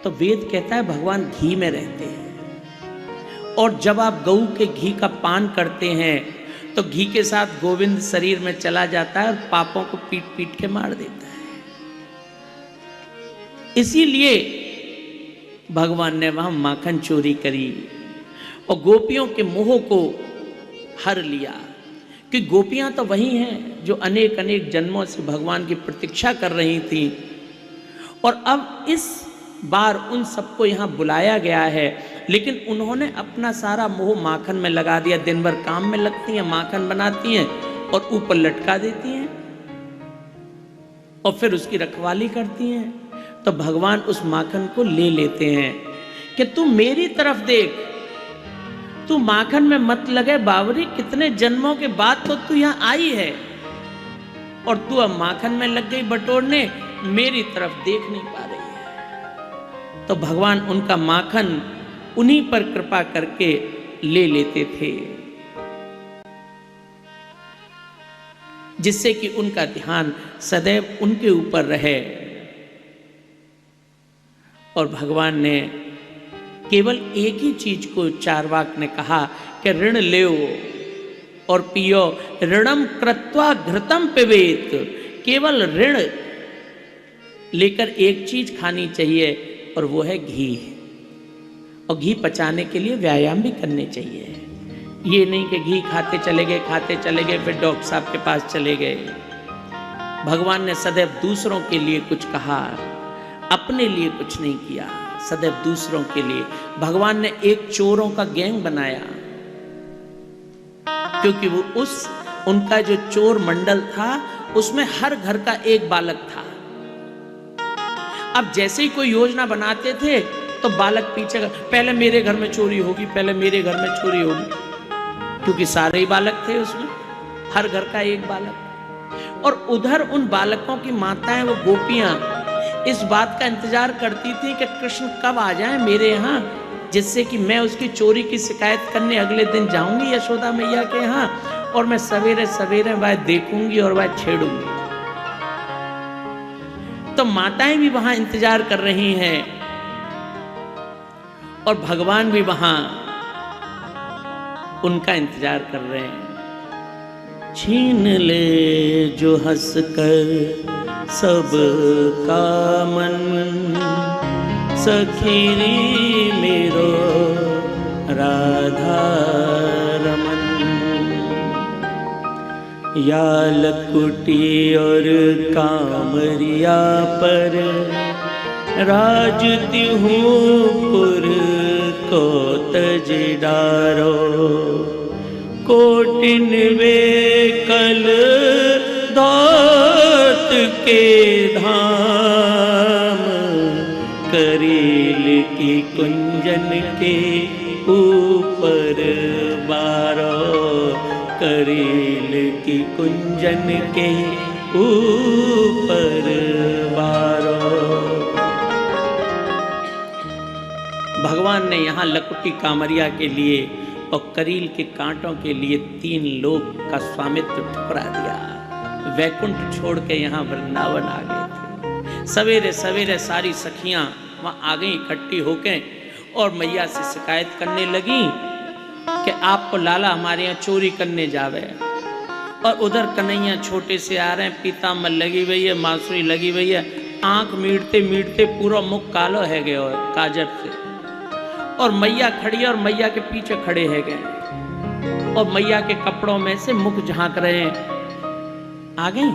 तो वेद कहता है भगवान घी में रहते हैं। और जब आप गऊ के घी का पान करते हैं तो घी के साथ गोविंद शरीर में चला जाता है और पापों को पीट पीट के मार देता है। इसीलिए भगवान ने वहां माखन चोरी करी और गोपियों के मोह को हर लिया, कि गोपियां तो वही हैं जो अनेक अनेक जन्मों से भगवान की प्रतीक्षा कर रही थी। और अब इस बार उन सबको यहाँ बुलाया गया है, लेकिन उन्होंने अपना सारा मोह माखन में लगा दिया। दिन भर काम में लगती हैं, माखन बनाती हैं और ऊपर लटका देती हैं और फिर उसकी रखवाली करती हैं। तो भगवान उस माखन को ले लेते हैं कि तू मेरी तरफ देख, तू माखन में मत लगे बावरी, कितने जन्मों के बाद तो तू यहां आई है और तू अब माखन में लग गई बटोरने, मेरी तरफ देख नहीं पा रही है। तो भगवान उनका माखन उन्हीं पर कृपा करके ले लेते थे, जिससे कि उनका ध्यान सदैव उनके ऊपर रहे। और भगवान ने केवल एक ही चीज को चारवाक ने कहा कि ऋण लो और पियो, ऋणम कृत्वा घृतम पिबेत। केवल ऋण लेकर एक चीज खानी चाहिए और वो है घी। और घी पचाने के लिए व्यायाम भी करने चाहिए। ये नहीं कि घी खाते चले गए फिर डॉक्टर साहब के पास चले गए। भगवान ने सदैव दूसरों के लिए कुछ कहा, अपने लिए कुछ नहीं किया, सदैव दूसरों के लिए। भगवान ने एक चोरों का गैंग बनाया, क्योंकि वो उनका जो चोर मंडल था उसमें हर घर का एक बालक था। अब जैसे ही कोई योजना बनाते थे तो बालक पीछे, पहले मेरे घर में चोरी होगी, पहले मेरे घर में चोरी होगी, क्योंकि सारे ही बालक थे उसमें, हर घर का एक बालक। और उधर उन बालकों की माताएं, वो गोपियां इस बात का इंतजार करती थी कि कृष्ण कब आ जाए मेरे यहाँ, जिससे कि मैं उसकी चोरी की शिकायत करने अगले दिन जाऊंगी यशोदा मैया के यहाँ और मैं सवेरे सवेरे वह देखूंगी और वह छेड़ूंगी। तो माताएं भी वहां इंतजार कर रही हैं और भगवान भी वहां उनका इंतजार कर रहे हैं। छीन ले जो हंस कर सब का मन, सखीरी मेरो राधा रमन। या लकुटी और कामरिया पर राजती हूँ पुर को तज डारो। कोटिन वे कल दौत के धाम, करील की कुंजन के ऊपर बारो। करील की कुंजन के ऊपर बारो। भगवान ने यहाँ लकुटी कामरिया के लिए और करील के कांटों के लिए 3 लोक का स्वामित्व ठुकरा दिया। वैकुंठ छोड़ के यहाँ वृंदावन आ गए थे। सवेरे सवेरे सारी सखियां वहां आ गई इकट्ठी होके और मैया से शिकायत करने लगी कि आपको लाला हमारे यहाँ चोरी करने जावे। और उधर कन्हैया छोटे से आ रहे हैं, पीताम्बर लगी हुई है, मासूरी लगी हुई है, आंख मीटते मीटते पूरा मुख कालो है गए और काजल से। और मैया खड़ी है और मैया के पीछे खड़े है गए और मैया के कपड़ों में से मुख झांक रहे हैं। आ गई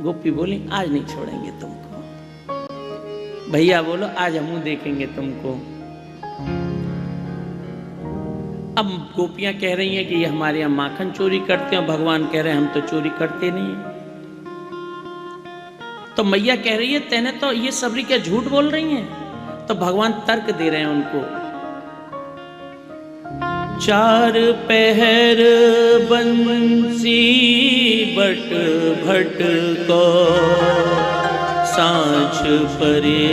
गोपी बोली आज नहीं छोड़ेंगे तुमको। भैया बोलो आज हम देखेंगे तुमको। अब गोपियां कह रही हैं कि ये हमारे यहाँ माखन चोरी करते हैं, भगवान कह रहे हैं हम तो चोरी करते नहीं। तो मैया कह रही है तेने तो ये सबरी क्या झूठ बोल रही हैं। तो भगवान तर्क दे रहे हैं उनको। 4 पहर बंसी बट भट को, सांझ परे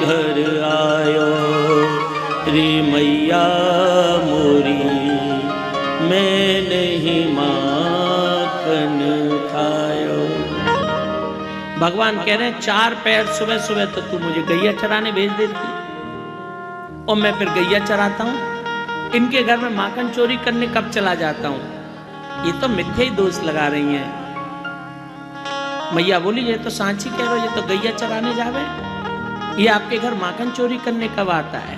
घर आयो। रे मैया मोरी मैं नहीं माखन खायो। भगवान कह रहे हैं 4 पैर सुबह सुबह तो तू मुझे गैया चराने भेज देती और मैं फिर गैया चराता हूं, इनके घर में माखन चोरी करने कब चला जाता हूं। ये तो मिथ्या ही दोष लगा रही हैं। मैया बोली ये तो सांची कह रहे हो, ये तो गैया चराने जावे, ये आपके घर माखन चोरी करने कब आता है।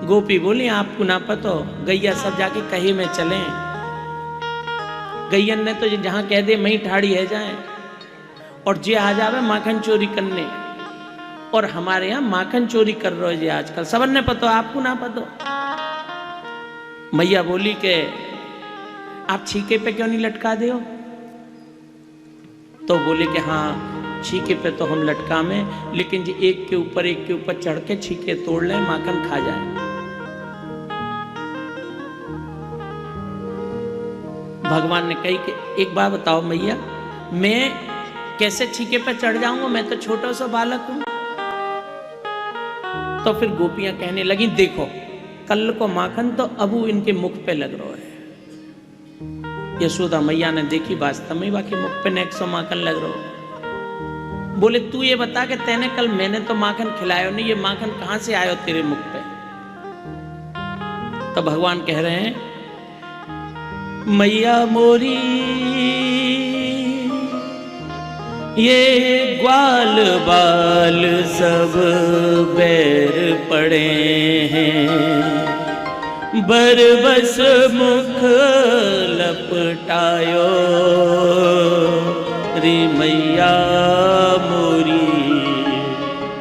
गोपी बोली आपको ना पतो, गैया सब जाके कहीं में चले, गैयन ने तो जहां कह दे मई ठाड़ी है जाए और जे आ जावे माखन चोरी करने, और हमारे यहाँ माखन चोरी कर रहे हो जी आजकल, सबन ने पतो आपको ना पतो। मैया बोली के आप छीके पे क्यों नहीं लटका दे हो। तो बोले कि हाँ छीके पे तो हम लटका में, लेकिन जी एक के ऊपर चढ़ के छीके तोड़ ले, माखन खा जाए। भगवान ने कही कि एक बात बताओ मैया, मैं कैसे छीके पे चढ़ जाऊंगा, मैं तो छोटा सा बालक हूं। तो फिर गोपियां कहने लगी देखो कल को माखन तो अबू इनके मुख पे लग रहा है। यशोदा मैया ने देखी वास्तव में बाकी मुख पे 100 माखन लग रहा हो। बोले तू ये बता कि तेने कल मैंने तो माखन खिलाया नहीं, ये माखन कहां से आयो तेरे मुख पे। तो भगवान कह रहे हैं मैया मोरी ये ग्वाल बाल सब बैर पड़े हैं, बरबस मुख लपटायो रे मैया मोरी,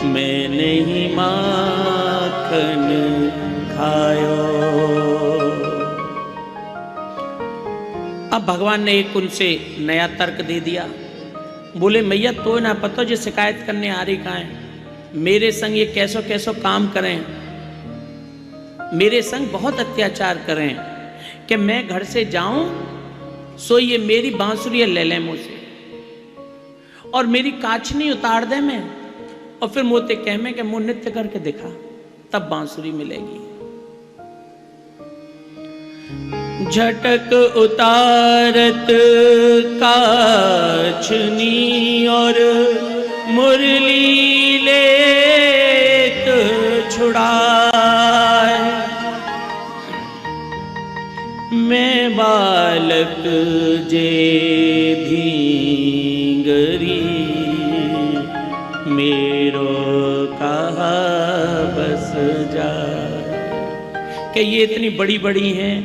मैं नहीं माखन खायो। अब भगवान ने एक उनसे नया तर्क दे दिया। बोले मैया तो ना पतो जो शिकायत करने आ रही कहाँ है, मेरे संग ये कैसो कैसो काम करें, मेरे संग बहुत अत्याचार करें कि मैं घर से जाऊं सो ये मेरी बांसुरी ले लें मुझसे और मेरी काछनी उतार दे मैं, और फिर मोते कह में कि मुंह नृत्य करके दिखा तब बांसुरी मिलेगी। झटक उतारत काछनी और मुरली लेत छुड़ाए, मैं बालक जे धींगरी मेरो कहा बस जाए। कि ये इतनी बड़ी बड़ी हैं,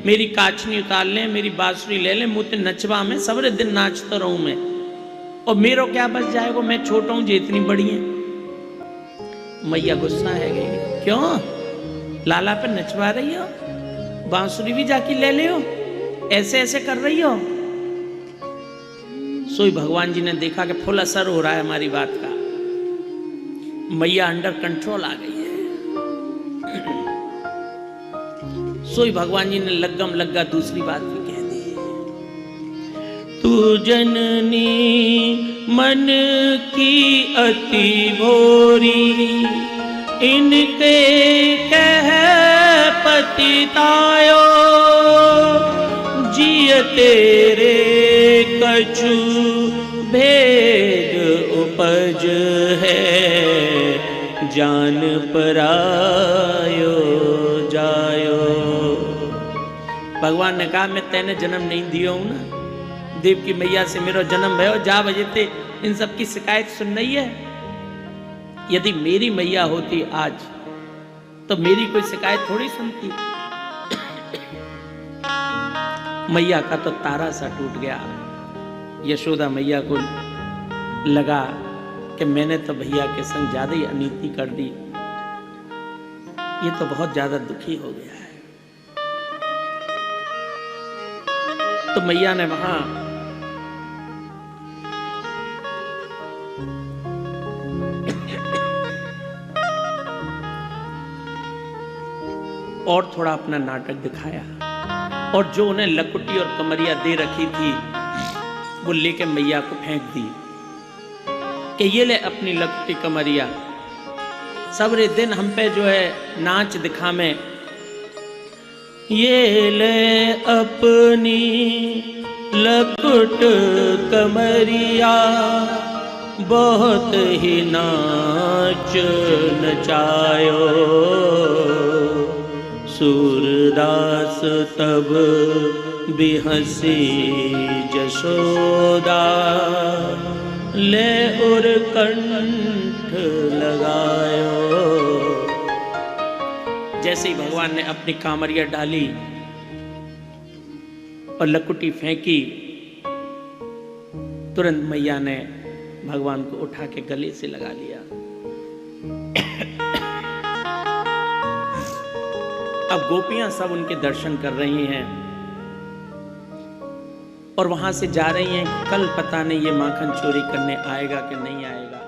मेरी काछनी उतार लें, मेरी बांसुरी ले लें, मुझे नचवा में सबरे दिन नाचता रहूं मैं, और मेरो क्या बच जाएगा, मैं छोटा हूं जो इतनी बड़ी है। मैया गुस्सा है गई, क्यों लाला पे नचवा रही हो, बांसुरी भी जाके ले ले हो, ऐसे ऐसे कर रही हो। सोई भगवान जी ने देखा कि फुल असर हो रहा है हमारी बात का, मैया अंडर कंट्रोल आ गई है। सोई भगवान जी ने लग्गम लग्गा दूसरी बात भी कह दी, तू जननी मन की अति भोरी, इनके कह पतितायो, जिय तेरे कछु भेद उपज है, जान परायो जायो। भगवान ने कहा मैं तेने जन्म नहीं दियो हूं ना, देव की मैया से मेरा जन्म भयो, जा बजे ते इन सब की शिकायत सुन रही है। यदि मेरी मैया होती आज तो मेरी कोई शिकायत थोड़ी सुनती। मैया का तो तारा सा टूट गया। यशोदा मैया को लगा कि मैंने तो भैया के संग ज्यादा ही अनीति कर दी, ये तो बहुत ज्यादा दुखी हो गया है। तो मैया ने वहां और थोड़ा अपना नाटक दिखाया, और जो उन्हें लकुटी और कमरिया दे रखी थी वो लेके मैया को फेंक दी कि ये ले अपनी लकुटी कमरिया, सबरे दिन हम पे जो है नाच दिखा में, ये ले अपनी लकुट कमरिया, बहुत ही नाच नचायो। सूरदास तब बिहसी जशोदा, ले उर कंठ लगायो। जैसे ही भगवान ने अपनी कामरिया डाली और लकुटी फेंकी, तुरंत मैया ने भगवान को उठा के गले से लगा लिया। अब गोपियां सब उनके दर्शन कर रही हैं और वहां से जा रही हैं। कल पता नहीं ये माखन चोरी करने आएगा कि नहीं आएगा।